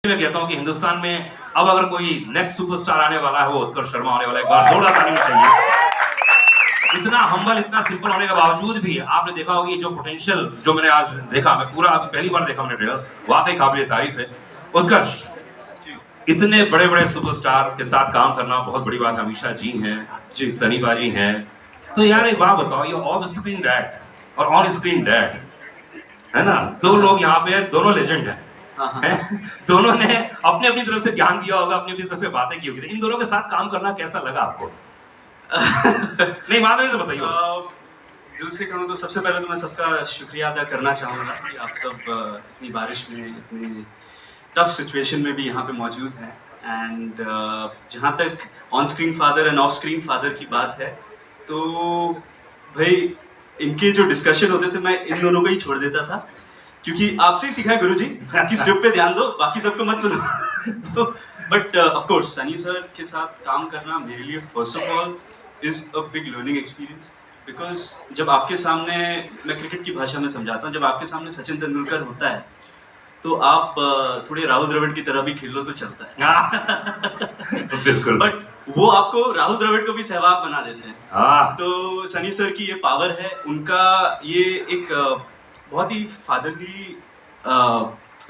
मैं कहता हूँ कि हिंदुस्तान में अब अगर कोई नेक्स्ट सुपरस्टार आने वाला है वो उत्कर्ष शर्मा होने वाला है। एक बार जोरदार ताली चाहिए। इतना हम्बल, इतना सिंपल होने के बावजूद भी आपने देखा होगा ये जो पोटेंशियल जो मैंने आज देखा, मैं पूरा अभी पहली बार देखा मैंने ट्रेलर, वाकई काबिल तारीफ है। उत्कर्ष, इतने बड़े बड़े सुपरस्टार के साथ काम करना बहुत बड़ी बात है। अमीषा जी हैं जी, सनी बाजी हैं, तो यार एक बात बताओ, ये ऑफ स्क्रीन डैड और ऑन स्क्रीन डैड है ना, दो लोग यहाँ पे दोनों लेजेंड हैं। दोनों ने अपने अपनी तरफ से ध्यान दिया होगा, अपनी अपनी तरफ से बातें की होगी। इन दोनों के साथ काम करना कैसा लगा आपको? नहीं माधुरी से बताइए। दिल से कहूँ तो सबसे पहले तो मैं सबका शुक्रिया अदा करना चाहूँगा कि आप सब इतनी बारिश में, इतनी टफ सिचुएशन में भी यहाँ पे मौजूद हैं। एंड जहाँ तक on screen father end of screen father की बात है, तो भाई इनके जो डिस्कशन होते थे मैं इन दोनों को ही छोड़ देता था, क्योंकि आपसे ही सीखा है गुरुजी कि स्क्रिप्ट पे ध्यान दो, बाकी सबको मत सुनो। So but of course Sunny sir के साथ काम करना मेरे लिए first of all is a big learning experience, because जब आपके सामने, मैं क्रिकेट की भाषा में समझाता हूँ, जब आपके सामने सचिन तेंदुलकर होता है तो आप थोड़े राहुल द्रविड़ की तरह भी खेल लो तो चलता है। बिल्कुल। बट वो आपको राहुल द्रविड़ को भी सहवाग बना देते हैं। तो सनी सर की ये पावर है, उनका ये एक बहुत ही फादरली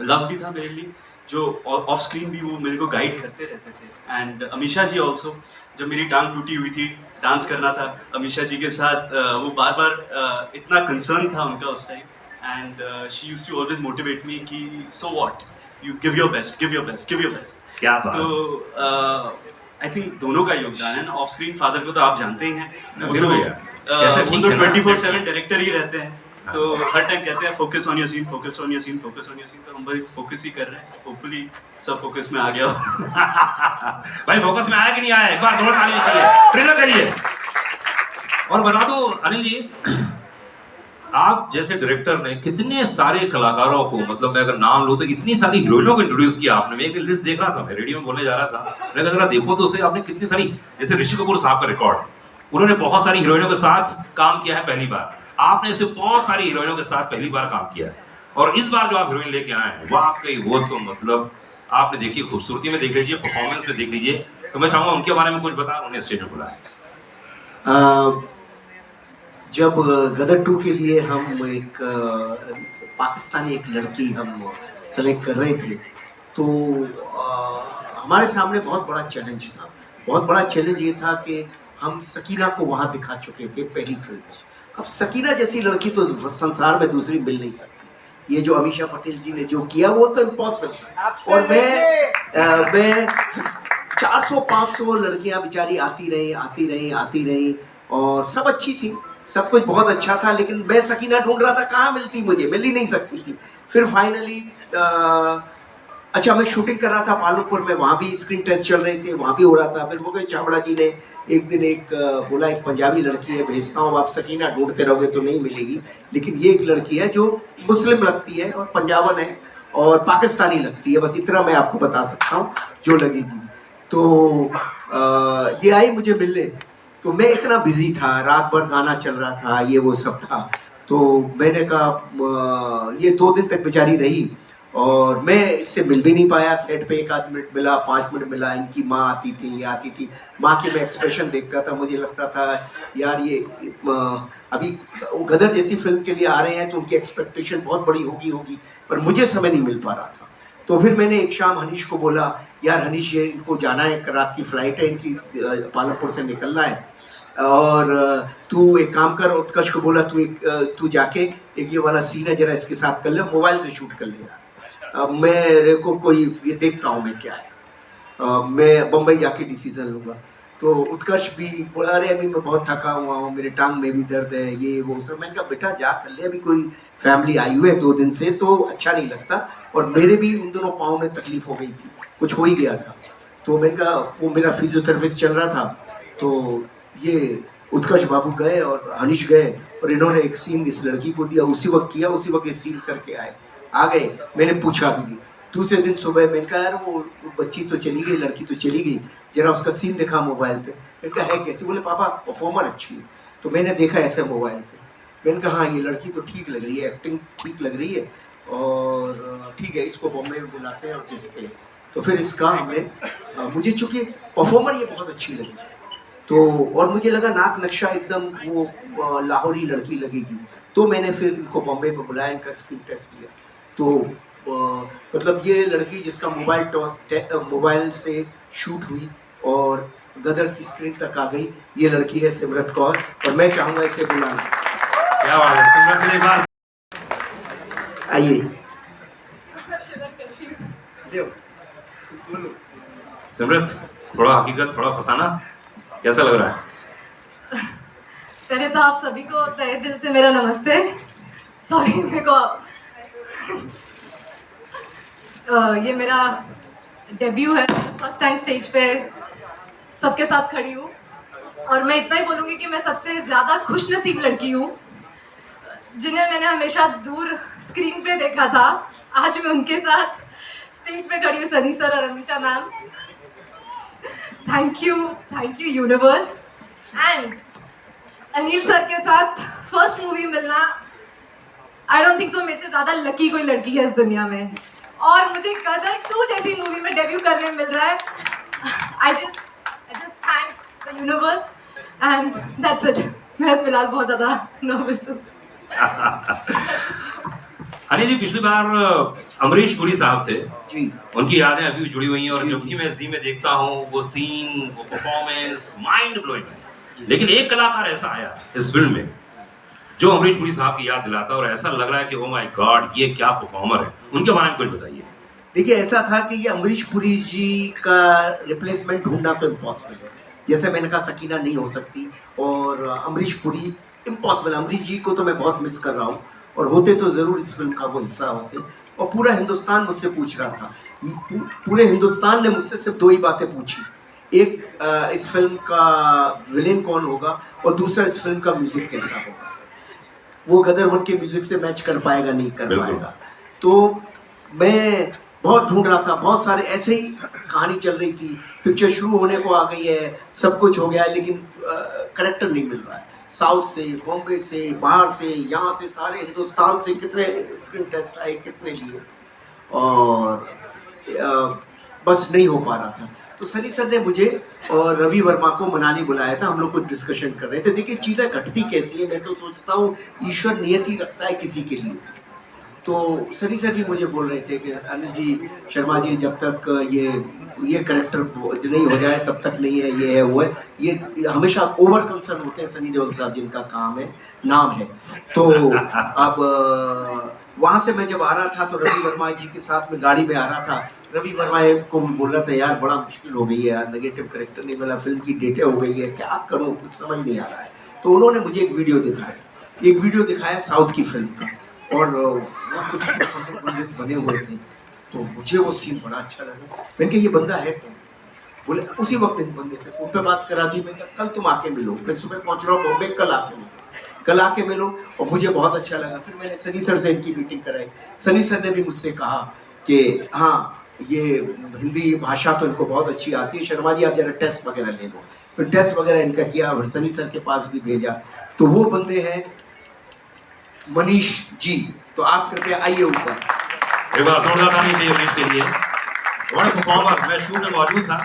लव भी था मेरे लिए, जो ऑफ स्क्रीन भी वो मेरे को गाइड करते रहते थे। एंड अमीषा जी ऑल्सो, जब मेरी टांग टूटी हुई थी, डांस करना था अमीषा जी के साथ, वो बार बार इतना कंसर्न था उनका उस time, and she used to always motivate me कि so what, you give your best, give your best, give your best. क्या बात। तो आई थिंक दोनों का योगदान है ना। ऑफ स्क्रीन फादर को तो आप जानते ही हैं, वो तो 24/7 डायरेक्टर ही रहते हैं, तो हर टाइम कहते हैं focus on your scene, focus on your scene, focus on your scene. तो हम भाई फोकस ही कर रहे हैं, होपफुली सब फोकस में आ गया हो। भाई फोकस में आया कि नहीं आया, एक बार जोर ताली चाहिए ट्रेलर के लिए। और बता दो अनिल जी, आप जैसे डायरेक्टर ने कितने सारे कलाकारों को, मतलब मैं अगर नाम लूं तो इतनी सारी हीरोइनों को इंट्रोड्यूस किया आपने। मैं एक दिन लिस्ट देख रहा था, मैं रेडियो में बोलने जा रहा था, मैं अगर देखो तो उसे आपने कितनी सारी, जैसे ऋषि कपूर साहब का रिकॉर्ड, उन्होंने बहुत सारी हीरोइनों के साथ काम किया है पहली बार, आपने ऐसे बहुत सारी हीरोइनों के साथ पहली बार काम किया है। और इस बार जो आप हीरोइन लेके आए हैं वाकई वो तो मतलब आपने देखिए, खूबसूरती में देख लीजिए, परफॉर्मेंस में देख लीजिए। तो मैं चाहूंगा उनके बारे में कुछ बता, उन्हें स्टेज में बुलाया। जब गदर 2 के लिए हम एक पाकिस्तानी एक लड़की हम सेलेक्ट कर रहे थे, तो हमारे सामने बहुत बड़ा चैलेंज था। बहुत बड़ा चैलेंज ये था कि हम सकीना को वहाँ दिखा चुके थे पहली फिल्म में। अब सकीना जैसी लड़की तो संसार में दूसरी मिल नहीं सकती। ये जो अमीषा पटेल जी ने जो किया वो तो इम्पॉसिबल था। और मैं 400-500 लड़कियां बेचारी आती रही और सब अच्छी थी, सब कुछ बहुत अच्छा था, लेकिन मैं सकीना ढूंढ रहा था, कहाँ मिलती, मुझे मिल ही नहीं सकती थी। फिर फाइनली अच्छा, मैं शूटिंग कर रहा था पालनपुर में, वहाँ भी स्क्रीन टेस्ट चल रहे थे, वहाँ भी हो रहा था। फिर मुकेश चावड़ा जी ने एक दिन बोला एक पंजाबी लड़की है भेजता हूँ, आप सकीना ढूंढते रहोगे तो नहीं मिलेगी, लेकिन ये एक लड़की है जो मुस्लिम लगती है और पंजाबन है और पाकिस्तानी लगती है, बस इतना मैं आपको बता सकता हूँ जो लगेगी। तो ये आई मुझे मिलने, तो मैं इतना बिजी था, रात भर गाना चल रहा था, ये वो सब था। तो मैंने कहा ये 2 दिन तक बेचारी रही और मैं इससे मिल भी नहीं पाया। सेट पे 1 मिनट मिला, 5 मिनट मिला। इनकी माँ आती थी, माँ के मैं एक्सप्रेशन देखता था, मुझे लगता था यार ये अभी गदर जैसी फिल्म के लिए आ रहे हैं तो उनकी एक्सपेक्टेशन बहुत बड़ी होगी, पर मुझे समय नहीं मिल पा रहा था। तो फिर मैंने एक शाम हनीश को बोला, यार हनीश ये इनको जाना है, रात की फ्लाइट है इनकी, पालनपुर से निकलना है, और तू एक काम कर। उत्कर्ष को बोला तू जाके एक ये वाला सीन है जरा इसके साथ कर ले, मोबाइल से शूट कर ले यार, मेरे को कोई ये देखता हूँ मैं क्या है, मैं बम्बई जाके डिसीजन लूँगा। तो उत्कर्ष भी बोला, अरे अभी मैं बहुत थका हुआ हूँ, मेरे टांग में भी दर्द है, ये वो सब। मैंने कहा बेटा जा कर ले, अभी कोई फैमिली आई हुई है 2 दिन से, तो अच्छा नहीं लगता। और मेरे भी उन दोनों पाँव में तकलीफ हो गई थी, कुछ हो ही गया था। तो मैंने कहा, वो मेरा फिजियोथेरेपिस्ट चल रहा था, तो ये उत्कर्ष बाबू गए और हनीश गए और इन्होंने एक सीन इस लड़की को दिया, उसी वक्त किया, उसी वक्त ये सीन करके आ गए। मैंने पूछा भी नहीं। दूसरे दिन सुबह मैंने कहा, यार वो बच्ची तो चली गई, लड़की तो चली गई, जरा उसका सीन देखा मोबाइल पे। मैंने कहा है कैसे? बोले पापा परफॉर्मर अच्छी है। तो मैंने देखा ऐसे मोबाइल पे, मैंने कहा हाँ ये लड़की तो ठीक लग रही है, एक्टिंग ठीक लग रही है और ठीक है इसको बॉम्बे में बुलाते हैं और देखते हैं। तो फिर इसका हमने मुझे चूंकि परफॉर्मर ये बहुत अच्छी लगी तो और मुझे लगा नाक नक्शा एकदम वो लाहौरी लड़की लगेगी, तो मैंने फिर इनको बॉम्बे में बुलाया, इनका स्क्रीन टेस्ट लिया। तो मतलब ये लड़की जिसका मोबाइल से शूट हुई और गदर की स्क्रीन तक आ गई, ये लड़की है सिमरत कौर और मैं चाहूँगा इसे बुलाना। क्या बात है सिमरत के लिए एक बार आइए सिमरत, थोड़ा हकीकत थोड़ा फसाना, कैसा लग रहा है? पहले तो आप सभी को तहे दिल से मेरा नमस्ते। सॉरी मेरे को ये मेरा डेब्यू है, फर्स्ट टाइम स्टेज पे सबके साथ खड़ी हूँ और मैं इतना ही बोलूँगी कि मैं सबसे ज़्यादा खुश नसीब लड़की हूँ जिन्हें मैंने हमेशा दूर स्क्रीन पे देखा था। आज मैं उनके साथ स्टेज पे खड़ी हूँ, सनी सर और Ameesha ma'am. Thank you universe. And Anil sir के साथ फर्स्ट मूवी मिलना, आई डोंट थिंक सो मेरे से ज़्यादा लकी कोई लड़की है इस दुनिया में, और मुझे गदर 2 जैसी मूवी में डेब्यू करने मिल रहा है। I just thank the universe and that's it. मैं फिलहाल बहुत ज़्यादा नर्वस हूँ। अनिल जी, पिछली बार अमरीश पुरी साहब थे जी, उनकी यादें अभी भी जुड़ी हुई हैं और जी, जब जी। भी मैं जी में देखता हूँ वो सीन, वो परफॉर्मेंस माइंड ब्लोइंग है। लेकिन एक कलाकार ऐसा आया इस फिल्म में जो अमरीश पुरी साहब की याद दिलाता है और ऐसा लग रहा है कि ओ माय गॉड ये क्या परफॉर्मर है। उनके बारे में कुछ बताइए। देखिए ऐसा था कि ये अमरीश पुरी जी का रिप्लेसमेंट ढूंढना तो इम्पॉसिबल है। जैसे मैंने कहा सकीना नहीं हो सकती और अमरीश पुरी इम्पॉसिबल। अमरीश जी को तो मैं बहुत मिस कर रहा हूँ और होते तो ज़रूर इस फिल्म का वो हिस्सा होते। और पूरा हिंदुस्तान मुझसे पूछ रहा था, पूरे हिंदुस्तान ने मुझसे सिर्फ 2 ही बातें पूछी, एक इस फिल्म का विलेन कौन होगा और दूसरा इस फिल्म का म्यूज़िक कैसा होगा। वो गदर 1 के म्यूज़िक से मैच कर पाएगा नहीं कर बिल्कुल। पाएगा। तो मैं बहुत ढूंढ रहा था, बहुत सारे ऐसे ही कहानी चल रही थी, पिक्चर शुरू होने को आ गई है, सब कुछ हो गया है, लेकिन करेक्टर नहीं मिल रहा है। साउथ से, बॉम्बे से, बाहर से, यहाँ से, सारे हिंदुस्तान से कितने स्क्रीन टेस्ट आए, कितने लिए, और बस नहीं हो पा रहा था। तो सनी सर ने मुझे और रवि वर्मा को मनाली बुलाया था, हम लोग कुछ डिस्कशन कर रहे थे। देखिए चीज़ें घटती कैसी है, मैं तो सोचता हूँ ईश्वर नियति रखता है किसी के लिए। तो सनी सर भी मुझे बोल रहे थे कि अनिल जी, शर्मा जी, जब तक ये करेक्टर नहीं हो जाए तब तक नहीं है, ये है वो है, ये हमेशा ओवर कंसर्न होते हैं सनी देओल साहब, जिनका काम है, नाम है। तो अब वहाँ से मैं जब आ रहा था तो रवि वर्मा जी के साथ में गाड़ी में आ रहा था, रवि वर्मा को बोल रहा था यार बड़ा मुश्किल हो गई है यार, नेगेटिव करेक्टर नहीं मिला, फिल्म की डेटें हो गई है, क्या करूँ कुछ समझ नहीं आ रहा है। तो उन्होंने मुझे एक वीडियो दिखाया साउथ की फिल्म का, और वो कुछ बने हुए थे। तो मुझे वो सीन बड़ा अच्छा लगा। मैंने कहा ये बंदा है कौन? बोले उसी वक्त इस बंदे से फ़ोन पे बात करा दी। मैंने कहा कल तुम आके मिलो, मैं सुबह पहुंच रहा हूँ बॉम्बे, कल आके मिलो। और मुझे बहुत अच्छा लगा। फिर मैंने सनी सर से इनकी मीटिंग कराई। सनी सर ने भी मुझसे कहा कि हाँ ये हिंदी भाषा तो इनको बहुत अच्छी आती है, शर्मा जी आप जरा टेस्ट वगैरह ले लो। फिर टेस्ट वगैरह इनका किया और सनी सर के पास भी भेजा। तो वो बंदे हैं मनीष जी। तो आप कृपया आइए ऊपर। एक बार जोरदार ताली चाहिए मनीष के लिए। बड़ा परफॉर्मर। मैं शूट में मौजूद था,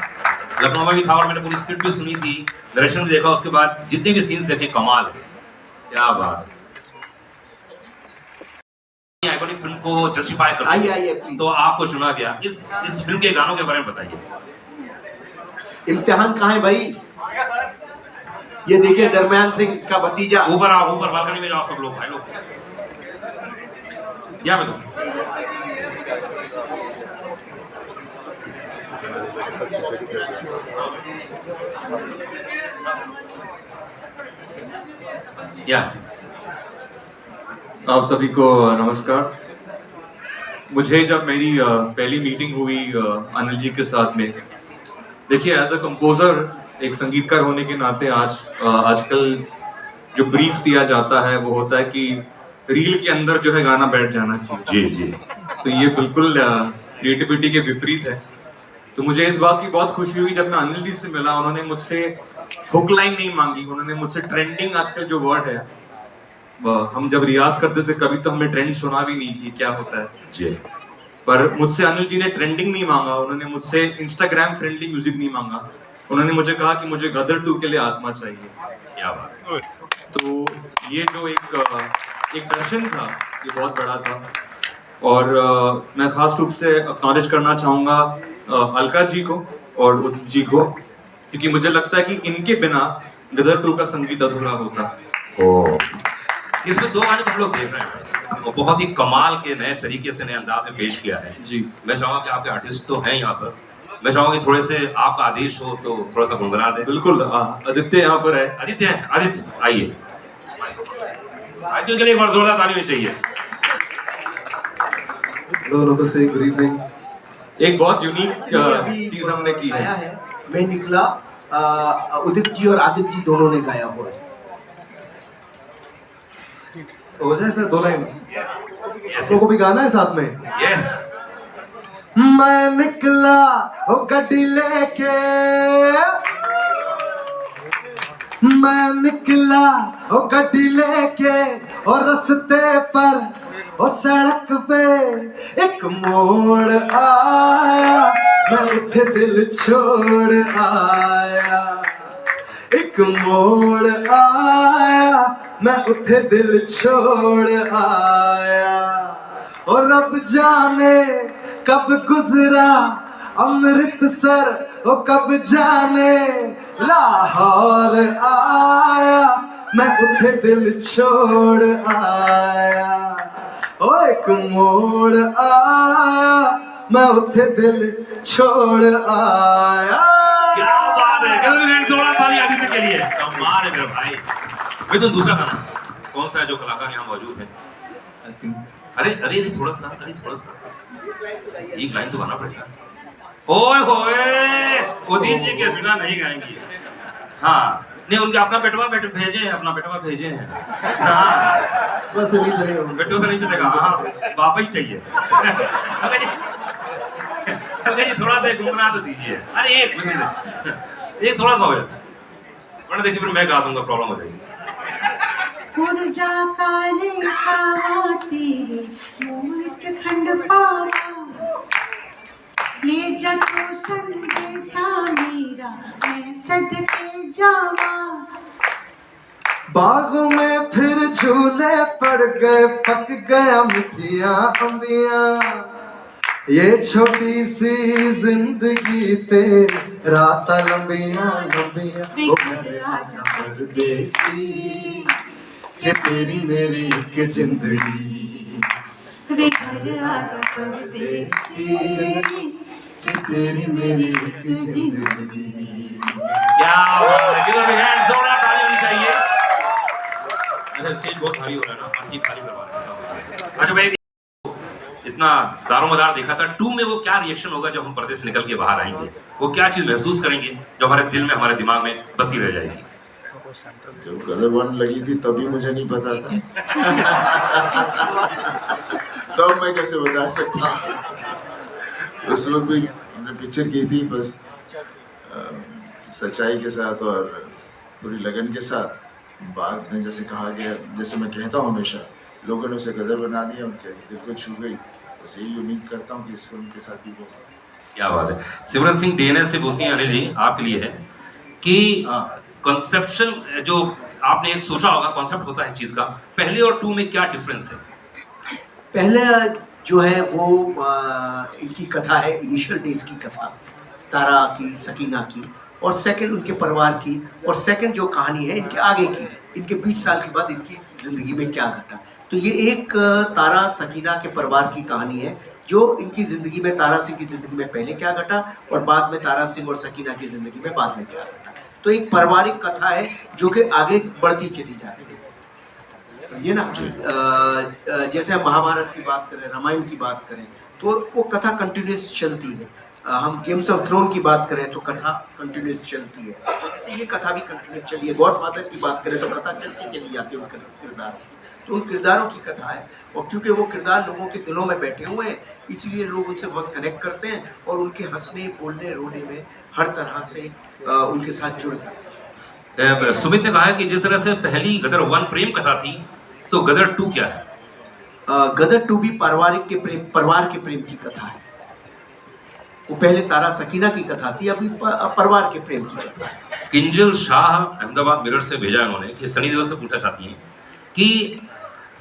लखनऊ में भी था और मैंने पूरी स्क्रिप्ट भी सुनी थी, डायरेक्शन भी देखा, उसके बाद जितने भी सीन्स देखे कमाल है, क्या बात है। आइकॉनिक फिल्म को जस्टिफाई कर आइए आइए प्लीज। तो आपको चुना गया। इस फिल्म के गानों के बारे में बताइए। इम्तिहान कहाँ है भाई? ये देखिए दरमियान सिंह का भतीजा। ऊपर आओ, ऊपर बालकनी में जाओ सब लोग, भाई लोग। या मैं या आप सभी को नमस्कार। मुझे जब मेरी पहली मीटिंग हुई अनिल जी के साथ में, देखिए एज अ कंपोजर, एक संगीतकार होने के नाते आजकल जो ब्रीफ दिया जाता है वो होता है कि रील के अंदर जो है गाना बैठ जाना चाहिए। जी जी। तो ये बिल्कुल क्रिएटिविटी के विपरीत है। तो मुझे इस बात की बहुत खुशी हुई जब मैं अनिल जी से मिला। उन्होंने मुझसे हुक लाइन नहीं मांगी, उन्होंने मुझसे ट्रेंडिंग आजकल जो वर्ड है हम जब रियाज करते थे कभी तो हमें ट्रेंड सुना भी नहीं कि क्या होता है। जी पर मुझसे अनिल जी ने ट्रेंडिंग नहीं मांगा, उन्होंने मुझसे इंस्टाग्राम फ्रेंडली म्यूजिक नहीं मांगा, उन्होंने मुझे कहा कि मुझे गदर 2 के लिए आत्मा चाहिए। क्या बात है। तो ये जो एक दर्शन था ये बहुत बड़ा था। और मैं खास रूप से एक्नॉलेज करना चाहूँगा अलका जी को और उदित जी को, क्योंकि मुझे लगता है कि इनके बिना गदर 2 का संगीत अधूरा होता। ओ इसमें दो गाने तो हम लोग देख रहे हैं वो बहुत ही कमाल के नए तरीके से नए अंदाज में पेश किया है जी। मैं चाहूंगा कि आपके आर्टिस्ट तो हैं यहाँ पर, मैं चाहूंगा कि थोड़े से आपका आदेश हो तो थोड़ा सा गुनगुना दें। बिल्कुल, आदित्य यहाँ पर है। आदित्य आइए, आदित्य के लिए एक बार जोरदार ताली होनी चाहिए। हेलो नमस्ते, गुड इवनिंग। एक बहुत यूनिक अभी चीज हमने की गाया है। है, मैं निकला, उदित जी और आदित्य जी दोनों ने गाया हुआ है। हो जाए सर 2 लाइन्स, यस को भी गाना है साथ में। यस मैं निकला ओ गड्डी लेके, मैं निकला ओ गड्डी लेके, और रस्ते पर ओ सड़क पे एक मोड़ आया, मैं उठे दिल छोड़ आया। एक मोड़ आया, मैं उठे दिल छोड़ आया, और अब जाने कब गुजरा अमृतसर, ओ कब जाने लाहौर आया, मैं उठे दिल छोड़ आया। ओ एक मोड़ आया, मैं उठे दिल छोड़ आया। क्या बात है, जोरदार ताली आदित्य के लिए। कमाल है मेरे भाई। भाई तो दूसरा गाना कौन सा है जो कलाकार यहाँ मौजूद है? अरे थोड़ा सा एक लाइन तो गाना पड़ेगा। ओए होए उदित जी के बिना नहीं गाएंगी। हाँ नहीं, उनके अपना बेटवा भेजे हैं। हाँ बस नहीं चलेगा। बेटों से नहीं चलेगा। हाँ बाबा ही चाहिए। अलका जी थोड़ा सा गुनगुना तो दीजिए। अरे एक थोड़ा सा हो जाए, वरना देखिए फिर मैं गा दूंगा, प्रॉब्लम हो जाएगी। ऊर्जा काले का तेरे मूर्च खंड पावा, ले जा तो संदेशा मेरा, मैं सदके जावा। बागों में फिर झूले पड़ गए, पक गया मिठियां अंबियां, ये छोटी सी जिंदगी तेरा लंबियां लंबियां। ओ घर आजा परदेसी, ये तेरी मेरी एक जिंदगी, वे घर आजा परदेसी, ये तेरी मेरी एक जिंदगी। क्या बात है, गिव अ हैंड, जोरदार ताली होनी चाहिए। अच्छा स्टेज बहुत भारी हो रहा है ना, हम ठीक खाली करवा रहे हैं। अच्छा भाई इतना दारोमदार देखा था, 2 में वो क्या रिएक्शन होगा जब हम पर्दे से निकल के बाहर आएंगे? वो क्या चीज महसूस करेंगे जो हमारे दिल में, हमारे दिमाग में बसी रह जाएगी? जब गदर 1 लगी थी तभी मुझे नहीं पता था। तब मैं कैसे बता सकता हूँ। उस वक्त भी हमने पिक्चर की थी बस सच्चाई के साथ और पूरी लगन के साथ। बाद में जैसे कहा गया, जैसे मैं कहता हूँ हमेशा, लोगों ने उसे गदर बना दिया, उनके दिल को छू गई। बस यही उम्मीद करता हूँ कि इस फिल्म के साथ भी वो। क्या बात है। सिमरन सिंह डीएनएस से पूछती हैं अनिल जी आपके लिए है कि कंसेप्शन जो आपने एक सोचा होगा, कॉन्सेप्ट होता है चीज का, पहले और 2 में क्या डिफरेंस है? पहले जो है वो इनकी कथा है, इनिशियल डेज की कथा, तारा की, सकीना की, और सेकंड उनके परिवार की, और सेकंड जो कहानी है इनके आगे की, इनके 20 साल के बाद इनकी ज़िंदगी में क्या घटा। तो ये एक तारा सकीना के परिवार की कहानी है, जो इनकी ज़िंदगी में, तारा सिंह की ज़िंदगी में पहले क्या घटा और बाद में तारा सिंह और सकीना की ज़िंदगी में बाद में क्या घटा। तो एक पारिवारिक कथा है जो कि आगे बढ़ती चली जा रही है, समझिए ना। जैसे हम महाभारत की बात करें, रामायण की बात करें, तो वो कथा कंटिन्यूस चलती है। हम गेम्स ऑफ थ्रोन की बात करें तो कथा कंटिन्यूस चलती है, तो ये कथा भी कंटिन्यूस चली है। गॉडफादर की बात करें तो कथा चलती चली जाती है उन किरदार की, तो उन किरदारों की कथा है। और क्योंकि वो किरदार लोगों के दिलों में बैठे हुए हैं, इसलिए लोग उनसे बहुत कनेक्ट करते हैं और उनके हंसने, बोलने, रोने में हर तरह से उनके साथ जुड़ जाते हैं। सुमित ने कहा है कि जिस तरह से पहली गदर 1 प्रेम कथा थी, तो गदर 2 क्या है? गदर 2 भी परिवार के प्रेम की कथा है। वो पहले तारा सकीना की कथा थी, अभी परिवार के प्रेम की कथा है। किंजल शाह अहमदाबाद मिरर से भेजा इन्होंने कि सनी देओल से पूछना चाहती हैं कि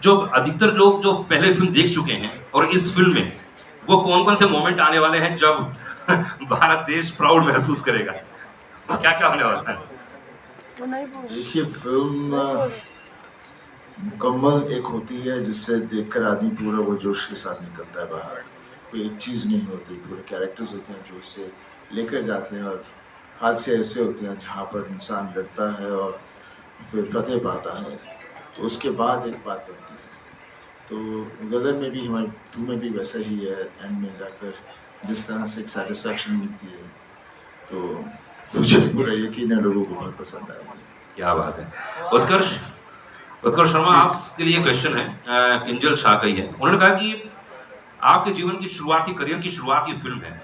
जो अधिकतर लोग जो पहले फिल्म देख चुके हैं और इस फिल्म में वो कौन कौन से मोमेंट आने वाले हैं जब भारत देश प्राउड महसूस करेगा, क्या क्या होने वाला है? देखिए, फिल्म मुकम्मल एक होती है जिससे देखकर आदमी पूरा वो जोश के साथ निकलता है बाहर। कोई एक चीज़ नहीं होती, पूरे कैरेक्टर्स होते हैं जो उससे लेकर जाते हैं, और हादसे ऐसे होते हैं जहाँ पर इंसान लड़ता है और फिर फतेह पाता है, तो उसके बाद एक बात बनती है। तो गदर में भी, हमारे 2 में भी वैसा ही है। एंड में जाकर जिस तरह से एक सेटिस्फैक्शन मिलती है, तो मुझे पूरा यकीन है लोगों को बहुत पसंद आएगा। क्या बात है। उत्कर्ष शर्मा, आपके लिए क्वेश्चन है, किंजल शाह का ही है। उन्होंने कहा कि आपके जीवन की शुरुआती करियर की शुरुआत ये फिल्म है।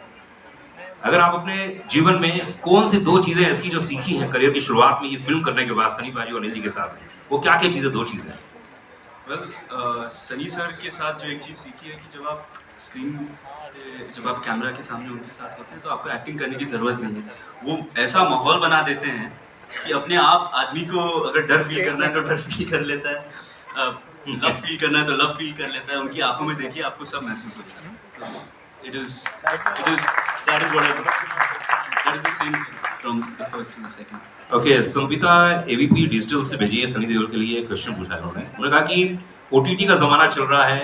अगर आप अपने जीवन में कौन सी 2 चीजें ऐसी जो सीखी हैं करियर की शुरुआत में ये फिल्म करने के बाद सनी भाई और अनिल जी के साथ, वो क्या क्या चीजें 2 चीजें हैं? सनी सर के साथ जो एक चीज़ सीखी है कि जब आप स्क्रीन पे, जब आप कैमरा के सामने उनके साथ होते हैं तो आपको एक्टिंग करने की ज़रूरत नहीं है। वो ऐसा माहौल बना देते हैं कि अपने आप आदमी को अगर डर फील करना है तो डर फील कर लेता है, लव फील करना है तो लव फील कर लेता है। उनकी आंखों में देखिए आपको सब महसूस होता है। तो that is the same thing from the first to the second. Okay, Savita AVP digital से भेजी है सनी देओल के लिए क्वेश्चन पूछा है उन्होंने कहा कि ओटीटी का जमाना चल रहा है,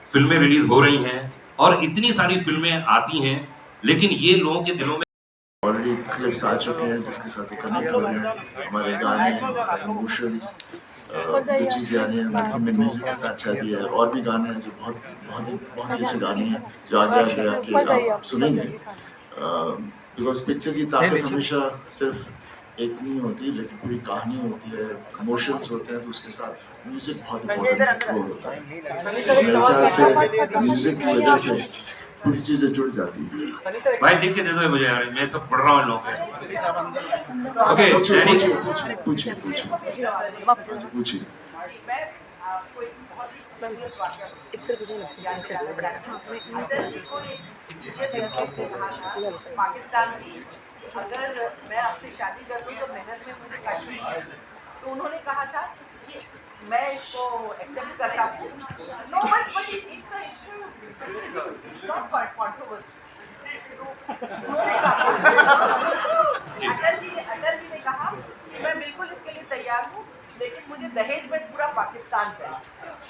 फिल्में रिलीज हो रही हैं और इतनी सारी फिल्में आती हैं, लेकिन ये लोगों के दिलों में ऑलरेडी क्लिप्स आ चुके हैं जिसके साथ वो कनेक्ट हो रहे हैं। हमारे गाने, हमारे इमोशंस, जो चीज़ें आनी है, हमारे में म्यूजिक इतना अच्छा दिया है। और भी गाने हैं जो बहुत ही अच्छे गाने हैं जो आगे आके आप सुनेंगे। बिकॉज पिक्चर की ताकत हमेशा सिर्फ एक नहीं होती, लेकिन पूरी कहानी होती है, इमोशंस होते हैं, तो उसके साथ म्यूजिक बहुत इंपॉर्टेंट रोल होता है। मेरे ख्याल से म्यूजिक की वजह से पूरी चीज़ें जुड़ जाती हैं। भाई लिख के दे दो मुझे यार, मैं सब पढ़ रहा हूँ इन लोगों पे। ओके, पूछिए। पाकिस्तान की, अगर मैं आपसे शादी कर लूँ तो मेहनत में मुझे काटनी है, तो उन्होंने कहा था कि मैं इसको एक्सेप्ट करता हूँ। No but not controversy. Atal ji ने कहा कि मैं बिल्कुल इसके लिए तैयार हूँ, लेकिन मुझे दहेज में पूरा पाकिस्तान चाहिए।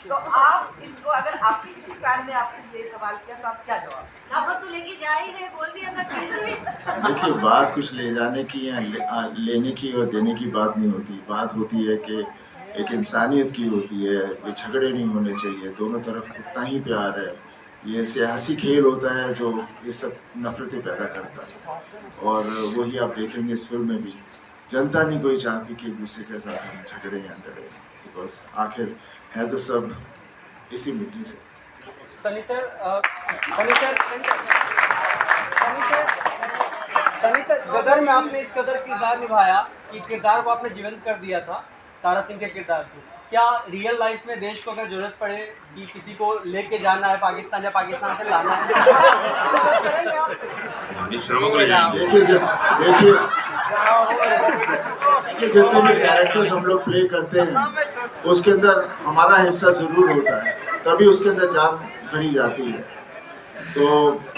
तो आप इसको, अगर आपकी किसी फैन ने आपसे ये सवाल किया तो आप क्या जवाब? नफरत तो लेके जा ही है, बोल दिया था। देखिए, बात कुछ ले जाने की या लेने की और देने की बात नहीं होती। बात होती है कि एक इंसानियत की होती है। ये झगड़े नहीं होने चाहिए, दोनों तरफ इतना ही प्यार है। ये सियासी खेल होता है जो ये सब नफरतें पैदा करता है, और वही आप देखेंगे इस फिल्म में भी। जनता नहीं कोई चाहती कि एक दूसरे के साथ हम झगड़े या लड़े, बिकॉज आखिर है तो सब इसी मिट्टी से। सनी सर, गदर में आपने इस कदर किरदार निभाया कि किरदार को आपने जीवंत कर दिया था, तारा सिंह के किरदार को। क्या रियल लाइफ में देश को अगर जरूरत पड़े कि किसी को लेके जाना है पाकिस्तान या पाकिस्तान से लाना है, देखिए जितने भी कैरेक्टर्स हम लोग प्ले करते हैं उसके अंदर हमारा हिस्सा जरूर होता है, तभी उसके अंदर जान भरी जाती है। तो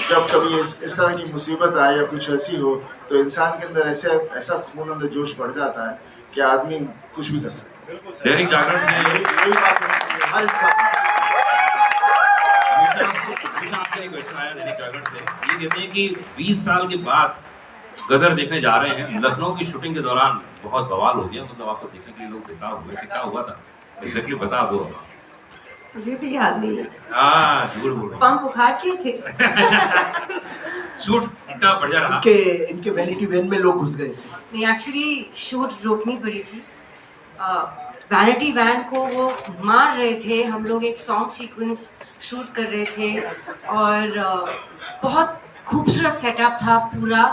जब कभी इस तरह की मुसीबत आए या कुछ ऐसी हो तो इंसान के अंदर ऐसा खून अंदर जोश बढ़ जाता है कि आदमी कुछ भी कर सकता है। दैनिक जागरण से यही बात हर इंसान। आपके लिए क्वेश्चन आया दैनिक जागरण से, ये कहते हैं कि 20 साल के बाद गदर देखने जा रहे हैं। लखनऊ की शूटिंग के दौरान बहुत बवाल हो गया, मतलब आपको देखने के लिए लोग बेताब हुए, क्या हुआ था एग्जैक्टली बता दो। मुझे भी याद नहीं है। हाँ, झूठ बोल रहा हूँ। पंप उखाड़ किए थे। शूट इतना बढ़िया रहा। इनके वैनिटी वैन में लोग घुस गए थे। नहीं, एक्चुअली शूट रोकनी पड़ी थी। वैनिटी वैन को वो मार रहे थे। हम लोग एक सॉन्ग सीक्वेंस शूट कर रहे थे और बहुत खूबसूरत सेटअप था पूरा,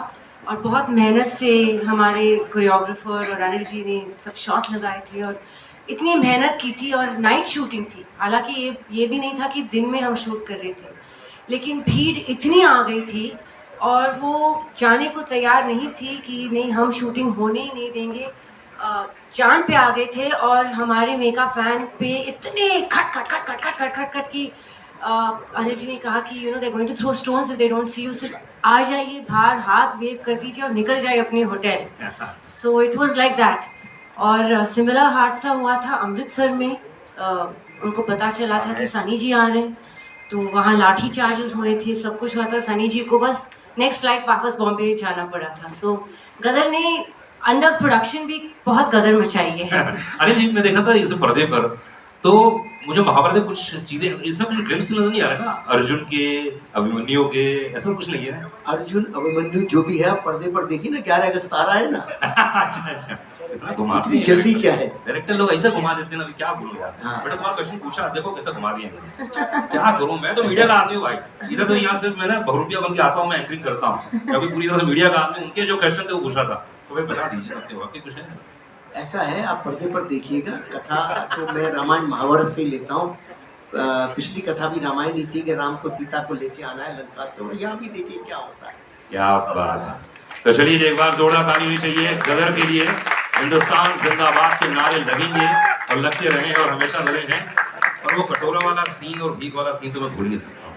और बहुत मेहनत से हमारे कोरियोग्राफर और अनिल जी ने सब शॉट लगाए थे। और इतनी मेहनत की थी और नाइट शूटिंग थी, हालांकि ये भी नहीं था कि दिन में हम शूट कर रहे थे, लेकिन भीड़ इतनी आ गई थी और वो जाने को तैयार नहीं थी कि नहीं हम शूटिंग होने ही नहीं देंगे। जान पे आ गए थे और हमारे मेकअप वैन पे इतने खट खट खट खट खट खट खट खट की अनिल जी ने कहा कि they going to throw stones if they don't see you, सिर्फ आ जाइए बाहर, हाथ वेव कर दीजिए और निकल जाइए अपने hotel. So it was like that. और सिमिलर हादसा हुआ था अमृतसर में, उनको पता चला था कि सनी जी आ रहे हैं, तो वहाँ लाठी चार्जेस हुए थे, सब कुछ हुआ था। सनी जी को बस नेक्स्ट फ्लाइट वापस बॉम्बे जाना पड़ा था। सो गदर ने अंडर प्रोडक्शन भी बहुत गदर मचाई है। अनिल जी, मैं देखा था इस पर्दे पर, तो मुझे महाभारत में कुछ चीजें इसमें कुछ ग्लिम्स नजर नहीं आ रहे ना, अर्जुन के, अभिमन्यु के, ऐसा कुछ नहीं है। अर्जुन अभिमन्यु जो भी है, आप पर्दे पर देखिए ना, 11 अगस्त आ रहा है ना। अच्छा, इतना घुमा इतनी जल्दी क्या है, डायरेक्टर लोग ऐसा घुमा देते हैं ना, अभी क्या बोलूं यार। हाँ। बेटा तुम्हारा क्वेश्चन पूछा, देखो कैसा घुमा दिया इन्होंने। क्या करूं, मैं तो मीडिया का आदमी हूं भाई, इधर तो यहाँ से मैं ना बहुरुपिया बन के आता हूँ, मैं एंकरिंग करता हूँ, क्योंकि पूरी तरह से मीडिया का आदमी। उनके जो क्वेश्चन थे वो पूछा था, तो भाई बता दीजिए आपके वाकई कुछ है ऐसा है। आप पर्दे पर देखिएगा, कथा तो मैं रामायण महाभारत से ही लेता हूँ। पिछली कथा भी रामायण ही थी कि राम को सीता को लेके आना है लंका से, और यहाँ भी देखिए क्या होता है। क्या बात है। तो चलिए एक बार जोरदार ताली होनी चाहिए गदर के लिए। हिंदुस्तान जिंदाबाद के नारे लगेंगे और लगते रहे और हमेशा लगे हैं। और वो कटोरा वाला सीन और भीख वाला सीन तो मैं भूल नहीं सकता हूँ,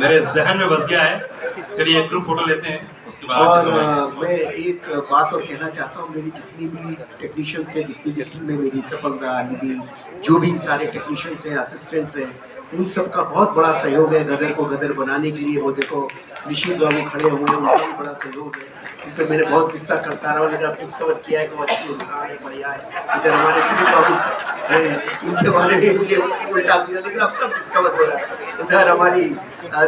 मेरे जहन में बस गया है। चलिए एक ग्रुप फोटो लेते हैं, उसके बाद और मैं एक बात और कहना चाहता हूँ, मेरी जितनी भी टेक्नीशियंस हैं, जितनी भी टीम है मेरी, सफलता, निधि, जो भी सारे टेक्नीशियंस हैं, असिस्टेंट्स हैं, उन सब का बहुत बड़ा सहयोग है गदर को गदर बनाने के लिए। वो देखो निशित बाबू खड़े हुए हैं, उनका भी बड़ा सहयोग है। उन पर मैंने बहुत गुस्सा करता रहा, लेकिन अब डिस्कवर किया है कि वो अच्छी इंसान है, बढ़िया है। इधर हमारे सुनील बाबू हैं, इनके बारे में मुझे उल्टा दिया, लेकिन अब सब डिस्कवर हो रहा है। उधर हमारी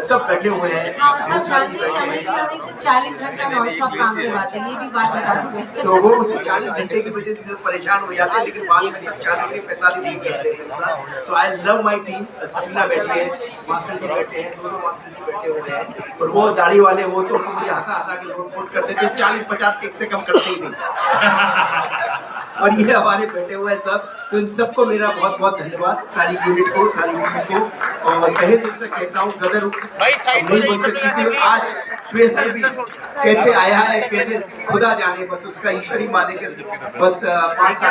सब बैठे हुए हैं, सब जानते हैं अनिल जी हमें सिर्फ 40 घंटा नॉन स्टॉप काम करवाते हैं, ये भी बात बता दूं। तो वो उस 40 घंटे की वजह से परेशान हो जाते हैं, लेकिन बाद में सब 40 नहीं 45 भी करते हैं मेरे साथ। So I love my team. Sabina बैठी है, मास्टर जी बैठे हैं, दो मास्टर जी बैठे हुए हैं, और वो दाढ़ी वाले वो तो मुझे हंसा के लोट करते थे, 40-50 टेक से कम करते ही नहीं। और ये हमारे बैठे हुए हैं सब, तो इन सबको मेरा बहुत बहुत धन्यवाद, सारी यूनिट को, सारी टीम को। और तहे दिल से कहता हूँ गदर नहीं बन सकती थी, और आज ट्रेलर भी कैसे आया है, कैसे खुदा जाने, बस उसका ईश्वर ही माने, बस 5